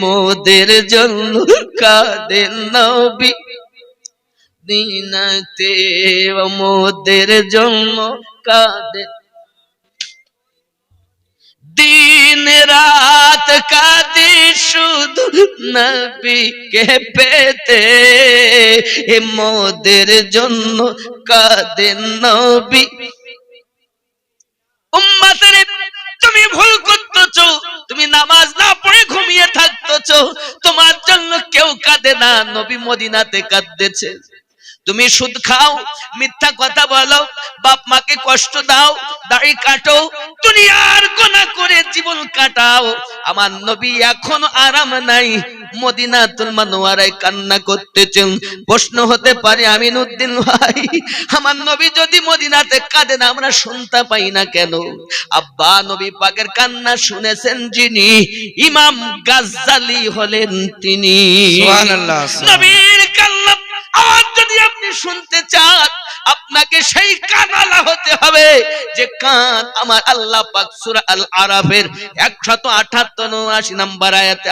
মোদের জন্য কাঁদেন নবী মদিনাতে, মোদের জন্য কাঁদেন। দিন রাত কাঁদি শুধু নবীকে পেতে, মোদের জন্য কাঁদেন নবী। উম্মতের তুমি ভুল করতেছো, তুমি নামাজ না পড়ে ঘুমিয়ে থাকতেছো, তোমার জন্য কেউ কাঁদে না, নবী মদিনাতে কাঁদতেছে। তুমি সুদ খাও, মিথ্যা কথা বলো, বাপ মাকে কষ্ট দাও, দাড়ি কাটো, দুনিয়ার গুনাহ করে জীবন কাটাও, আমার নবী এখনো আরাম নাই, মদিনাতুল মুনাওয়ারায় কান্না করতেছেন। প্রশ্ন হতে পারে আমিনউদ্দিন ভাই, আমার নবী যদি মদিনাতে কাঁদেন আমরা শুনতে পাই না কেন? আব্বা নবী পাকের কান্না শুনেছেন যিনি, ইমাম গাজ্জালি হলেন তিনি।
সুবহানাল্লাহ।
নবীর কান্না আওয়াজ যদি আপনি শুনতে চান, আপনি আপনাকে সেই কানালা হতে হবে যে কান আমার আল্লাহ পাক সূরা আল আরাফের 178 নম্বর আয়াতে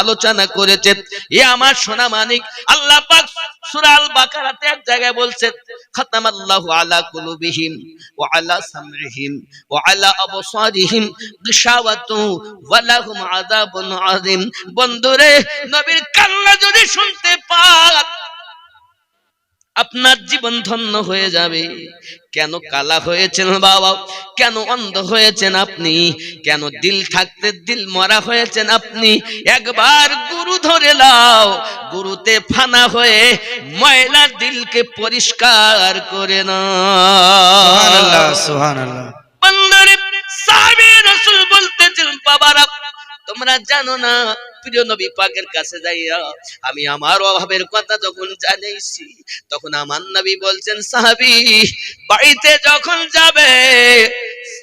আলোচনা করেছে। এ আমার সোনা মানিক, আল্লাহ পাক সূরা আল বাকারাতে এক জায়গায় বলছেন, খাতামাল্লাহু আলা কুলুবিহিম ওয়া আলা সামরিহিম ওয়া আলা আবসারিহিম গিশাওয়াতু ওয়া লাহুম আযাবুন আযীম। বন্ধুরে, নবীর কান্না যদি শুনতে পান আপনার জীবন ধন্য হয়ে যাবে। কেন কালা হয়েছেন বাবা? কেন অন্ধ হয়েছেন আপনি? কেন দিল থাকতে দিল মরা হয়েছেন আপনি? একবার গুরু ধরে নাও, গুরুতে ফানা হয়ে ময়লা দিলকে পরিষ্কার করে না।
সুবহানাল্লাহ সুবহানাল্লাহ।
বন্ধুরে, সাহাবী রাসূল বলতেছেন, বাবারা তোমরা জানো না, প্রিয় নবী পাকের কাছে যাইয়া আমি আমার অভাবের কথা যখন জানাইছি, তখন আমার নবী বলছেন, সাহাবী বাড়িতে যখন যাবে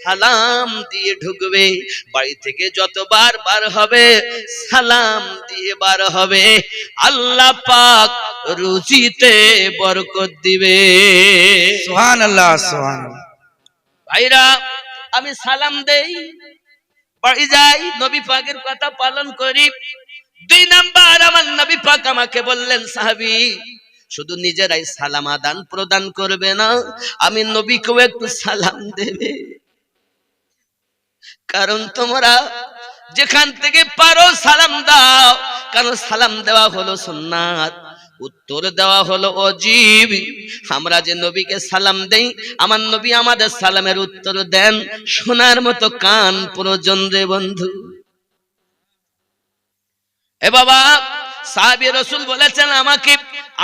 সালাম দিয়ে ঢুকবে, বাড়ি থেকে যতবার বার হবে সালাম দিয়ে বার হবে, আল্লাহ পাক রুজিতে বরকত দিবে।
সুবহানাল্লাহ সুবহানাল্লাহ।
ভাইরা, আমি সালাম দেই, বাড়ি যাই, নবী পাকের কথা পালন করি। 2 নাম্বার, আমার নবী পাক আমাকে বললেন, সাহাবী শুধু নিজেরাই সালাম আদান প্রদান করবে না, আমি নবীকেও একটু সালাম দেবে। কারণ তোমরা যেখান থেকে পারো সালাম দাও, কারণ সালাম দেওয়া হলো সুন্নাত, উত্তর দেওয়া হলো ওয়াজিব। আমরা যে নবীকে সালাম দেই, আমার নবী আমাদের সালামের উত্তর দেন, শোনার মতো কান প্রয়োজন রে বন্ধু। এ বাবা, সাহাবী রাসূল বলেছেন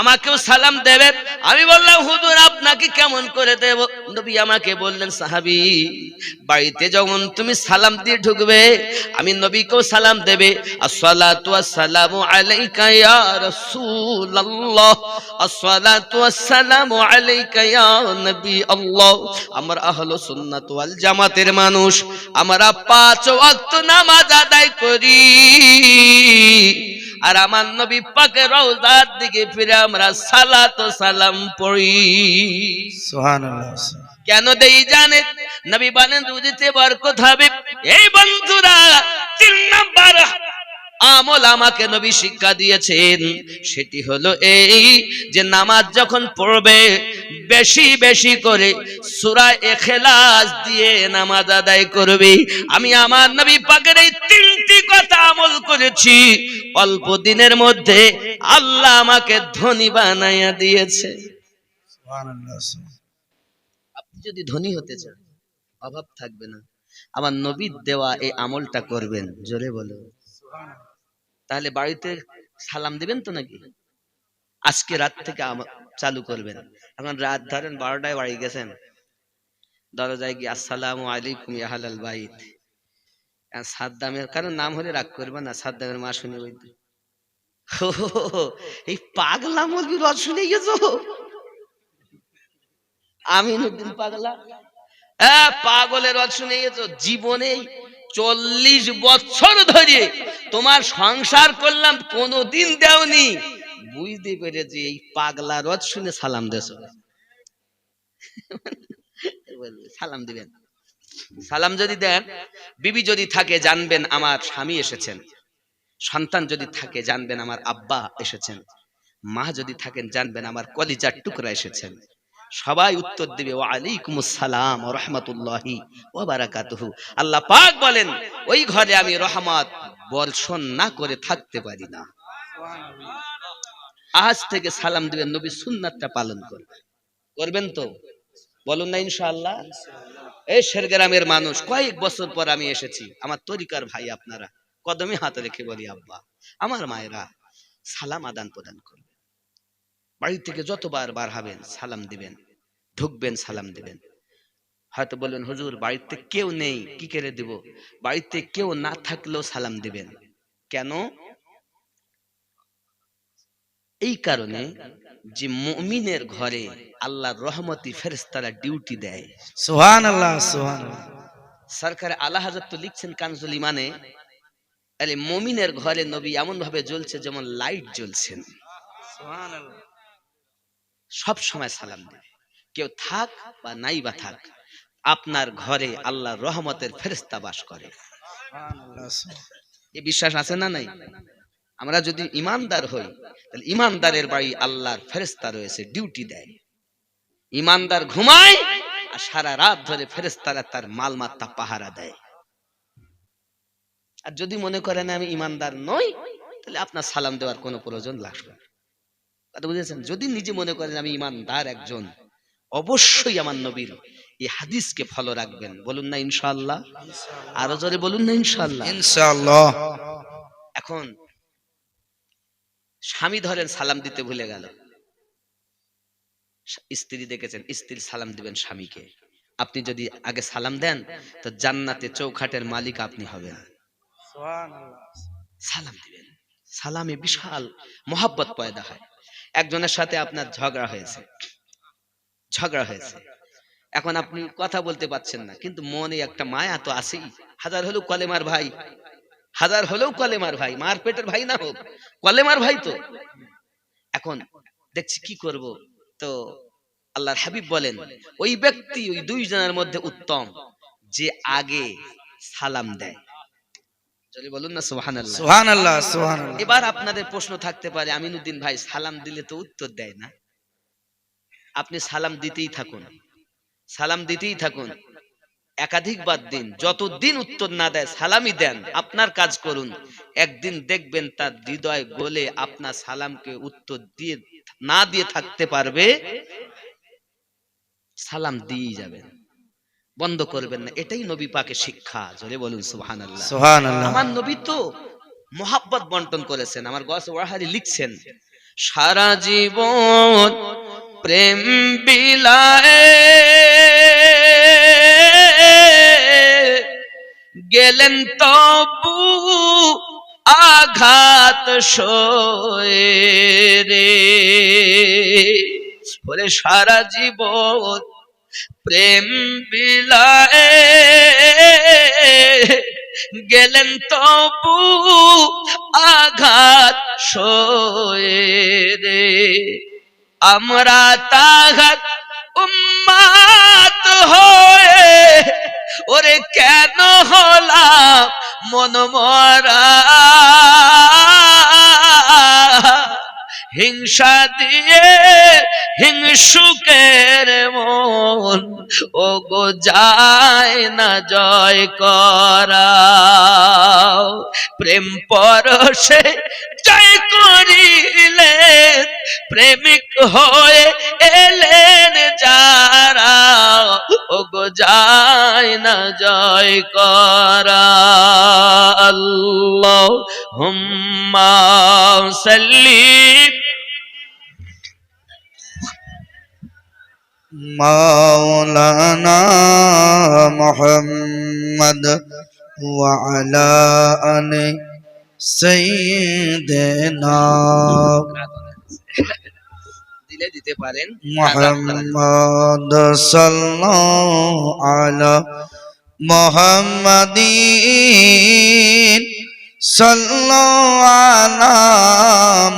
আমাকেও সালাম দেবে। আমি বললাম, হুজুর আপনাকে কেমন করে দেব? নবী আমাকে বললেন, সাহাবী বাড়িতে যখন তুমি সালাম দিয়ে ঢুকবে, আমি নবীকেও সালাম দেবে। আসসালাতু ওয়াসসালামু আলাইকা ইয়া রাসূলুল্লাহ, আসসালাতু ওয়াসসালামু আলাইকা ইয়া নবী আল্লাহ। আমরা আহলে সুন্নাত ওয়াল জামাতের মানুষ, আমরা 5 ওয়াক্ত নামাজ আদায় করি, আর আমার নবী পাকের রওজার দিকে ফিরে আমরা সালাত ও সালাম পড়ি।
সুবহানাল্লাহ।
কেন দেই জানেন? নবী বলেন রুজিতে বরকত হবে। এই বন্ধুরা, 3 নাম্বার আমল আমাকে নবী শিক্ষা দিয়েছেন, সেটি হলো এই যে নামাজ যখন পড়বে বেশি বেশি করে সূরা ইখলাস দিয়ে নামাজ আদায় করবে। আমি আমার নবী পাকের এই 3টি কথা আমল করেছি, অল্প দিনের মধ্যে আল্লাহ আমাকে ধনী বানাইয়া দিয়েছে।
সুবহানাল্লাহ।
আপনি যদি ধনী হতে চান, অভাব থাকবে না, আমার নবীর দেওয়া এই আমলটা করবেন। জোরে বলো। তাহলে বাড়িতে সালাম দিবেন তো নাকি? আজকে রাত থেকে চালু করবেন। এখন রাত ধরেন 12টায় বাড়ি গেছেন, দরজায় গিয়ে আসসালামু আলাইকুম ইয়া আহলাল বাইত। সাদ্দামের কারণ নাম হলে রাগ করবে না, সাদ্দামের মা শুনে ওই এই পাগলা মৌলবি রদ শুনে গেছো, আমিনুদ্দিন পাগলা, পাগলের রদ শুনে গেছো। জীবনে 40 বছর ধরে তোমার সংসার করলাম, কোনদিন দেওনি, বুঝতে পেরেছি এই পাগলা রদ শুনে সালাম দেছো। সালাম দিবেন। সালাম যদি দেন, বিবি যদি থাকে জানবেন আমার স্বামী এসেছেন, সন্তান যদি থাকে জানবেন আমার আব্বা এসেছেন, মা যদি থাকেন জানবেন আমার কলিজার টুকরা এসেছেন। সবাই উত্তর দিবে ওয়া আলাইকুমুস সালাম ওয়া রাহমাতুল্লাহি ওয়া বারাকাতুহু। আল্লাহ পাক বলেন, ওই ঘরে আমি রহমত বর্ষণ না করে থাকতে পারি না। আজ থেকে সালাম দিবেন, নবীর সুন্নাতটা পালন করবেন তো? বলুন না ইনশাআল্লাহ। এই শেরগ্রামের মানুষ, কয়েক বছর পর আমি এসেছি, আমার তরিকার ভাই আপনারা কদমে হাত রেখে বলি, আব্বা আমার মায়েরা সালাম আদান প্রদান করবেন। বাড়ি থেকে যতবার বার হবেন সালাম দিবেন, ঢুকবেন সালাম দিবেন। হয়তো বলবেন হুজুর বাড়িতে কেউ নেই, কি করে দিব? বাড়িতে কেউ না থাকলেও সালাম দিবেন। কেন? এই কারণে যে মুমিনের ঘরে আল্লাহর রহমতি ফেরেশতারা ডিউটি দেয়।
সুবহানাল্লাহ সুবহানাল্লাহ।
সরকার আলা হযরত তো লিখছেন কানজুল ইমানে, আরে মুমিনের ঘরে নবী এমন ভাবে জ্বলছে যেমন লাইট জ্বলছেন। সুবহানাল্লাহ। সব সময় সালাম দেবে। কেউ থাক বা নাই বা থাক, আপনার ঘরে আল্লাহর রহমতের ফেরেশতা বাস করে। এই বিশ্বাস আছে না নাই? আমরা যদি ইমানদার হই, তাহলে ইমানদারের বাড়ি আল্লাহর ফেরেশতা রয়েছে, ডিউটি দেয়। ইমানদার ঘুমায় আর সারা রাত ধরে ফেরেশতারা তার মালমাত্তা পাহারা দেয়। আর যদি মনে করেন আমি ইমানদার নই, তাহলে আপনার সালাম দেওয়ার কোনো প্রয়োজন লাগবে না। কথা বুঝেছেন? যদি নিজে মনে করেন আমি ইমানদার একজন, অবশ্যই আমার নবীর এই হাদিসকে ফলো রাখবেন। বলুন না ইনশাআল্লাহ? আরো জোরে বলুন না ইনশাআল্লাহ?
ইনশাআল্লাহ।
এখন স্বামী ধরেন সালাম দিতে ভুলে গেল, স্ত্রী দেখেছেন, স্ত্রী সালাম দিবেন স্বামীকে। আপনি যদি আগে সালাম দেন, তো জান্নাতে চৌখাটের মালিক আপনি হবেন। সালাম দিবেন, সালামে বিশাল মোহাব্বত পয়দা হয়। একজনের সাথে আপনার ঝগড়া হয়েছে, এখন আপনি কথা বলতে পারছেন না, কিন্তু মনে একটা মায়া তো আছেই। হাজার হলেও কলেমার ভাই, মার পেটের ভাই না হোক, কলেমার ভাই তো। এখন দেখছি কি করব, তো আল্লাহর হাবিব বলেন ওই ব্যক্তি ওই দুইজনের মধ্যে উত্তম যে আগে সালাম দেয়। চলে বলুন না সুবহানাল্লাহ?
সুবহানাল্লাহ, সুবহানাল্লাহ।
এবার আপনাদের প্রশ্ন থাকতে পারে, আমিনুদ্দিন ভাই সালাম দিলে তো উত্তর দেয় না। আপনি সালাম দিতেই থাকুন, একাধিকবার দিন, যতদিন উত্তর না দেয় সালামই দেন। আপনার কাজ করুন, একদিন দেখবেন তার হৃদয় গলে আপনার সালামকে উত্তর দিয়ে না দিয়ে থাকতে পারবে। সালাম দিয়ে যাবেন, বন্ধ করবেন না। এটাই নবী পাকের শিক্ষা। জোরে বলুন সুবহানাল্লাহ।
সুবহানাল্লাহ।
আমার নবী তো মোহাব্বত বন্টন করেছেন। আমার গস ওয়াহারি লিখছেন, সারা জীবন প্রেম বিলায়ে গেলেন তবু আঘাত সয়ে রে। বলে সারা জীবন প্রেম বিলায়ে গেলেন তবু আঘাত সয়ে রে। আমরা তাহার উম্মাত হয়ে ওরে কেন হলাম মনমরা, হিংসা দিয়ে হিংসুকের মন ও গো যায় না জয় করা। প্রেম পরশে জয় করিলেন প্রেমিক হয়ে এলেন যারা, ও গো যায় না জয় করা। আল্লাহুম্মা সাল্লি
মাওলানা মুহাম্মদ ওয়া আলা আলি সাইয়্যিদিনা
দিলে দিতে পারেন
মুহাম্মদ সাল্লাল্লাহু আলা মুহাম্মাদিন সাল্লাল্লাহু আলা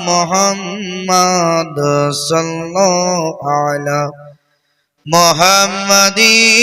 মুহাম্মদ সাল্লাল্লাহু আলা মুহাম্মাদিন।